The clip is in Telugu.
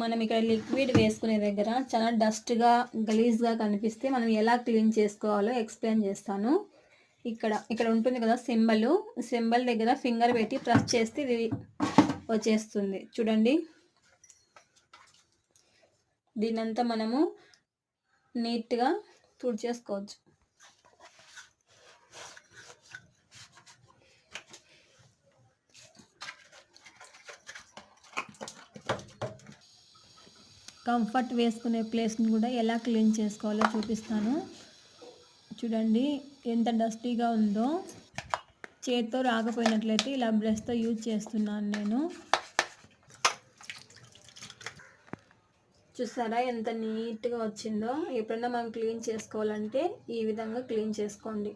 మనం ఇక్కడ లిక్విడ్ వేసుకునే దగ్గర చాలా డస్ట్గా గలీజ్గా కనిపిస్తే మనం ఎలా క్లీన్ చేసుకోవాలో ఎక్స్ప్లెయిన్ చేస్తాను. ఇక్కడ ఉంటుంది కదా సింబల్ దగ్గర ఫింగర్ పెట్టి ప్రెస్ చేస్తే ఇది వచ్చేస్తుంది చూడండి. దీనంతా మనము నీట్గా తుడిచేసుకోవచ్చు. కంఫర్ట్ వేసుకునే ప్లేస్ని కూడా ఎలా క్లీన్ చేసుకోవాలో చూపిస్తాను. చూడండి ఎంత డస్టీగా ఉందో. చేత్తో రాకపోయినట్లయితే ఇలా బ్రష్తో యూజ్ చేస్తున్నాను నేను. చూసారా ఎంత నీట్గా వచ్చిందో. ఎప్పుడైనా మనం క్లీన్ చేసుకోవాలంటే ఈ విధంగా క్లీన్ చేసుకోండి.